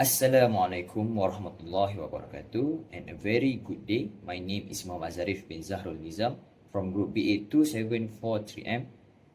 Assalamualaikum warahmatullahi wabarakatuh and a very good day. My name is Muhammad Zharif bin Zahrol from Group BA2743M.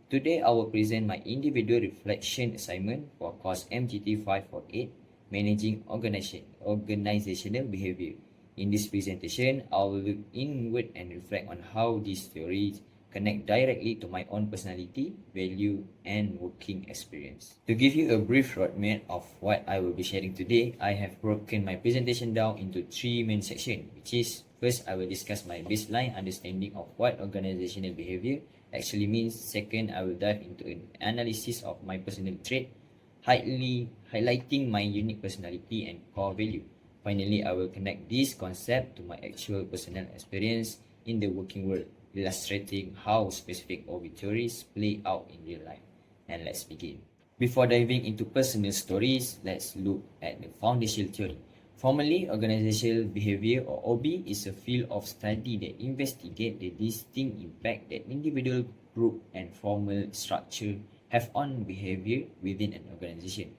Today I will present my individual reflection assignment for course MGT 548 Managing Organizational Behavior. In this presentation, I will look inward and reflect on how these theories connect directly to my own personality, value, and working experience. To give you a brief roadmap of what I will be sharing today, I have broken my presentation down into three main sections, which is first, I will discuss my baseline understanding of what organizational behavior actually means. Second, I will dive into an analysis of my personal trait, highlighting my unique personality and core value. Finally, I will connect this concept to my actual personal experience in the working world, illustrating how specific OB theories play out in real life. And let's begin. Before diving into personal stories, let's look at the foundational theory. Formally, organizational behavior or OB is a field of study that investigates the distinct impact that individual, group, and formal structure have on behavior within an organization.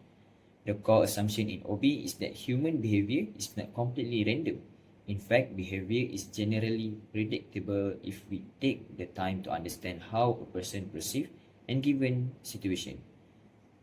The core assumption in OB is that human behavior is not completely random. In fact, behavior is generally predictable if we take the time to understand how a person perceives a given situation.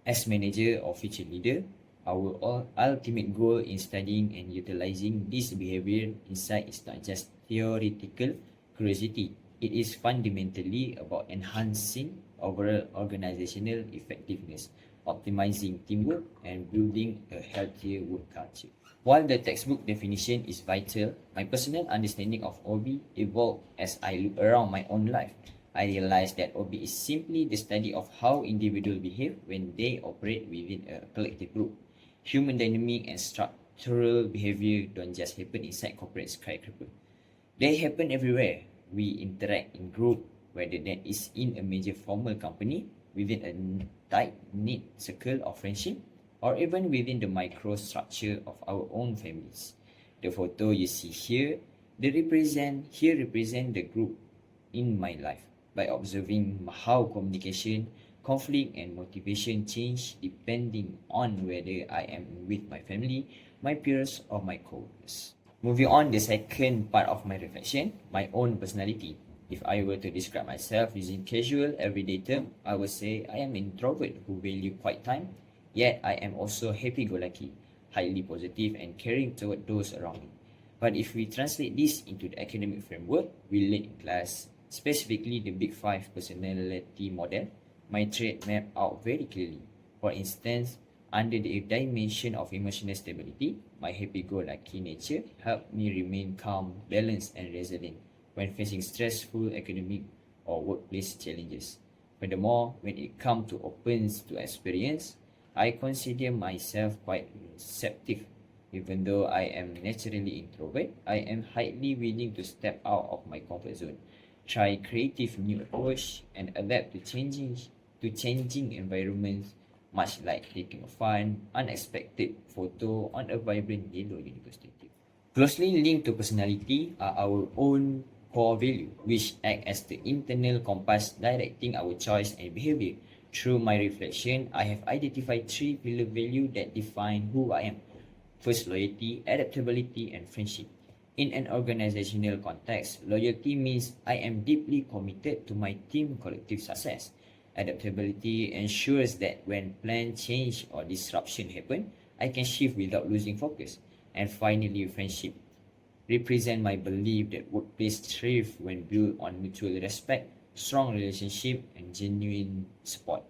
As manager or future leader, our ultimate goal in studying and utilizing this behavior insight is not just theoretical curiosity. It is fundamentally about enhancing overall organizational effectiveness, optimizing teamwork, and building a healthier work culture. While the textbook definition is vital, my personal understanding of OB evolved as I look around my own life. I realized that OB is simply the study of how individuals behave when they operate within a collective group. Human dynamic and structural behavior don't just happen inside corporate skyscraper. They happen everywhere. We interact in group, whether that is in a major formal company, within a tight-knit circle of friendship, or even within the microstructure of our own families. The photo you see here, represent the group in my life. By observing how communication, conflict, and motivation change depending on whether I am with my family, my peers, or my coworkers. Moving on, the second part of my reflection, my own personality. If I were to describe myself using casual, everyday term, I would say I am an introvert who value quiet time. Yet, I am also happy-go-lucky, highly positive, and caring toward those around me. But if we translate this into the academic framework we learned in class, specifically the Big Five personality model, my trait map out very clearly. For instance, under the dimension of emotional stability, my happy-go-lucky nature helped me remain calm, balanced, and resilient when facing stressful academic or workplace challenges. Furthermore, when it comes to opens to experience, I consider myself quite receptive. Even though I am naturally introvert, I am highly willing to step out of my comfort zone, try creative new approach, and adapt to changing environments, much like taking a fun, unexpected photo on a vibrant yellow university. Closely linked to personality are our own core value, which act as the internal compass directing our choice and behavior. Through my reflection, I have identified three pillar values that define who I am. First, loyalty, adaptability, and friendship. In an organizational context, loyalty means I am deeply committed to my team collective success. Adaptability ensures that when plans change or disruption happen, I can shift without losing focus. And finally, friendship represent my belief that workplace thrive when built on mutual respect, strong relationship, and genuine support.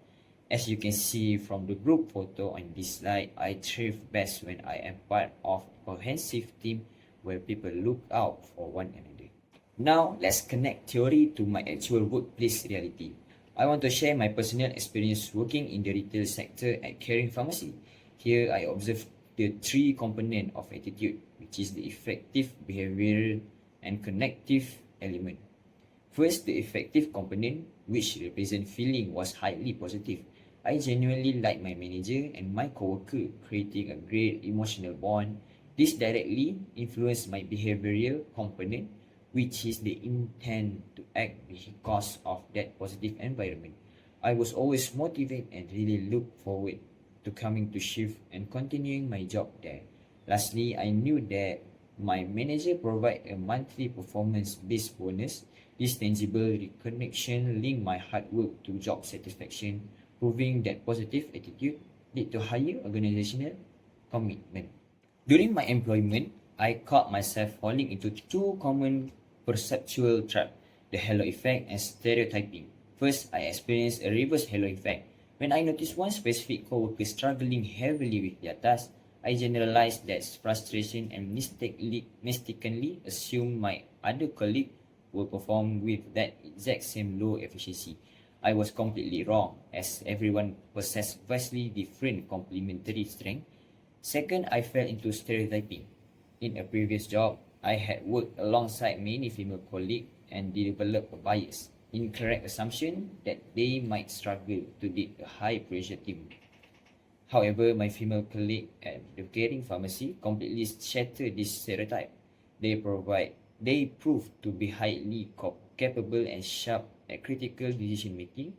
As you can see from the group photo on this slide, I thrive best when I am part of a cohesive team where people look out for one another. Now, let's connect theory to my actual workplace reality. I want to share my personal experience working in the retail sector at Caring Pharmacy. Here, I observed the three components of attitude, which is the effective, behavioral, and connective element. First, the effective component, which represent feeling, was highly positive. I genuinely liked my manager and my coworker, creating a great emotional bond. This directly influenced my behavioral component, which is the intent to act because of that positive environment. I was always motivated and really looked forward to coming to shift and continuing my job there. Lastly, I knew that my manager provide a monthly performance-based bonus. This tangible recognition linked my hard work to job satisfaction, proving that positive attitude lead to higher organizational commitment. During my employment, I caught myself falling into two common perceptual traps, the halo effect and stereotyping. First, I experienced a reverse halo effect. When I noticed one specific coworker struggling heavily with their task, I generalized that frustration and mistakenly assumed my other colleague will perform with that exact same low efficiency. I was completely wrong, as everyone possessed vastly different complementary strengths. Second, I fell into stereotyping. In a previous job, I had worked alongside many female colleagues and developed a bias, incorrect assumption that they might struggle to lead a high-pressure team. However, my female colleague at the caring pharmacy completely shattered this stereotype. They proved to be highly capable and sharp at critical decision making.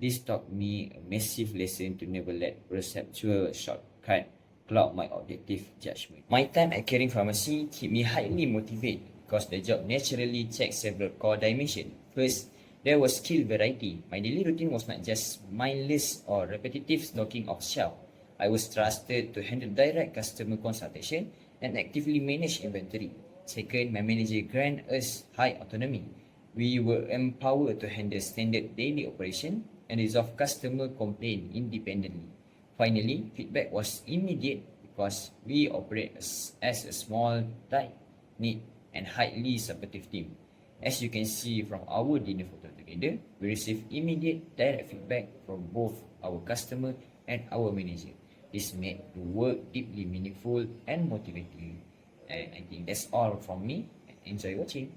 This taught me a massive lesson to never let perceptual shortcut cloud my objective judgment. My time at caring pharmacy kept me highly motivated because the job naturally checks several core dimensions. First, there was skill variety. My daily routine was not just mindless or repetitive stocking of shelf. I was trusted to handle direct customer consultation and actively manage inventory. Second, my manager granted us high autonomy. We were empowered to handle standard daily operation and resolve customer complaints independently. Finally, feedback was immediate because we operate as a small, tight-knit, and highly supportive team. As you can see from our dinner photo together, we received immediate direct feedback from both our customer and our manager. This made the work deeply meaningful and motivating. And I think that's all from me. Enjoy watching.